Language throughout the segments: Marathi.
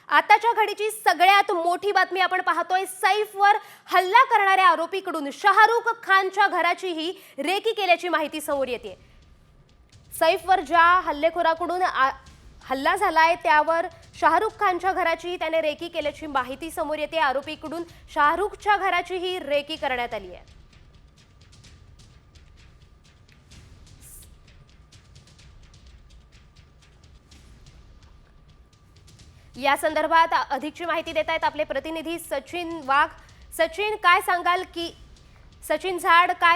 आताच्या घडीची सगळ्यात मोठी बातमी आपण पाहतोय। सैफवर हल्ला करणाऱ्या आरोपीकडून शाहरुख खानच्या घराचीही रेकी केल्याची माहिती समोर येते। सैफवर ज्या हल्लेखोराकडून हल्ला झालाय त्यावर शाहरुख खानच्या घराचीही त्याने रेकी केल्याची माहिती समोर येते। आरोपीकडून शाहरुखच्या घराचीही रेकी करण्यात आली आहे। या संदर्भात अधिकची माहिती देत आहेत आपले प्रतिनिधी सचिन वाघ। सचिन काय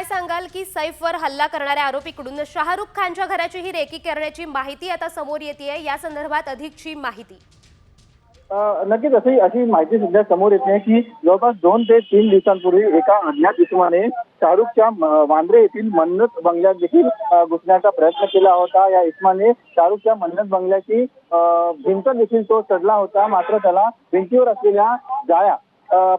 सांगाल की सैफवर हल्ला करणाऱ्या आरोपीकडून शाहरुख खानच्या घराची ही रेकी करण्याची माहिती आता समोर येते। या संदर्भात अधिकची माहिती। नक्कीच अशी माहिती सध्या समोर येते की जवळपास 2 ते 3 दिवसांपूर्वी एका अज्ञात इसमाने शाहरुखच्या वांद्रे येथील मन्नत बंगल्यात देखील घुसण्याचा प्रयत्न केला होता। या इसमाने शाहरुखच्या मन्नत बंगल्याची भिंत देखील तो चढला होता, मात्र त्याला भिंतीवर असलेल्या जाळ्या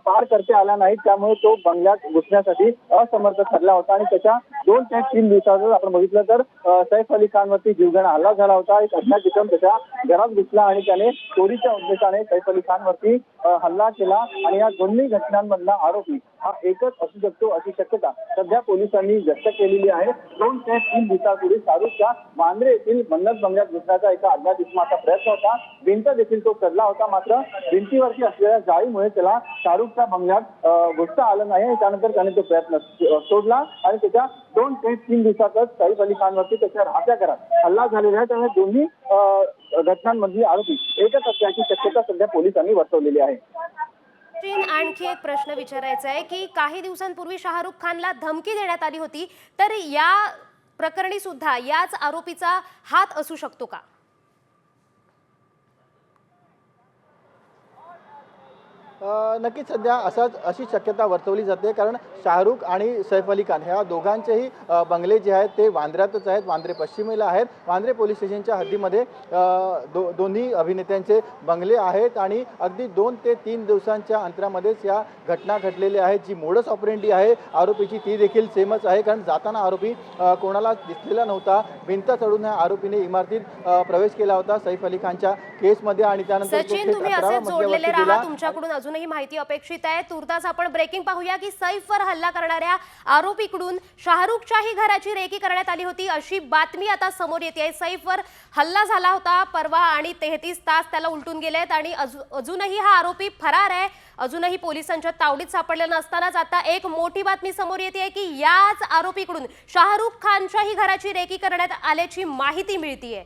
पार करता आला नाही, त्यामुळे तो बंगल्यात घुसण्यासाठी असमर्थ ठरला होता। आणि त्याच्या 2 ते 3 दिवसातच आपण बघितलं तर सैफ अली खानवरती जीवघेणा हल्ला झाला होता। एक अज्ञात इसम त्याच्या घरात घुसला आणि त्याने चोरीच्या उद्देशाने सैफ अली खानवरती हल्ला केला। आणि या दोन्ही घटनांमधला आरोपी हा एकच असू शकतो अशी शक्यता सध्या पोलिसांनी व्यक्त केलेली आहे। 2 ते 3 दिवसापूर्वी शाहरुखच्या वांद्रे येथील मन्नत बंगल्यात घुसण्याचा एका अज्ञात इसमाचा प्रयत्न होता। भिंत देखील तो चढला होता, मात्र भिंतीवरती असलेल्या जाळीमुळे त्याला शाहरुखच्या बंगल्यात घुसता आलं नाही। त्यानंतर त्याने तो प्रयत्न सोडला आणि त्याच्या 2 ते 3 दिवसातच सैफ अली खानवरती त्याच्या राहत्या घरात हल्ला झालेला आहे। त्यामुळे दोन्ही घटनांमधली आरोपी एकच असल्याची शक्यता सध्या पोलिसांनी वर्तवलेली आहे। आणखी एक प्रश्न विचारायचा आहे की काही दिवसांपूर्वी शाहरुख खानला धमकी देण्यात आली होती, तर या प्रकरणी सुद्धा याच आरोपीचा हात असू शकतो का? नक्कीच सध्या अशी शक्यता वर्तवली जाते, कारण शाहरुख आणि सैफ अली खान ह्या दोघांचेही बंगले जे आहेत ते वांद्र्यातच आहेत, वांद्रे पश्चिमेला आहेत। वांद्रे पोलीस स्टेशनच्या हद्दीमध्ये दोन्ही अभिनेत्यांचे बंगले आहेत आणि अगदी 2 ते 3 दिवसांच्या अंतरामध्येच या घटना घडलेल्या आहेत। जी मोडस ऑपरेंडी आहे आरोपीची ती देखील सेमच आहे, कारण जाताना आरोपी कोणाला दिसलेला नव्हता। भिंत चढून या आरोपीने इमारतीत प्रवेश केला होता सैफ अली खानच्या केसमध्ये आणि त्यानंतर तुमच्याकडून अजूनही माहिती अपेक्षित आहे। तुर्तास आपण ब्रेकिंग पाहूया की सैफवर हल्ला करणाऱ्या आरोपीकडून शाहरुखच्याही घराची रेकी करण्यात आली होती अशी बातमी आता समोर येते। सैफवर हल्ला झाला होता परवा आणि 33 तास त्याला उलटून गेलेत आणि अजूनही हा आरोपी फरार आहे, अजूनही पोलिसांच्या तावडीत सापडलेला नसतानाच आता एक मोठी बातमी समोर येते की याच आरोपीकडून शाहरुख खानच्याही घराची रेकी करण्यात आल्याची माहिती मिळतीये।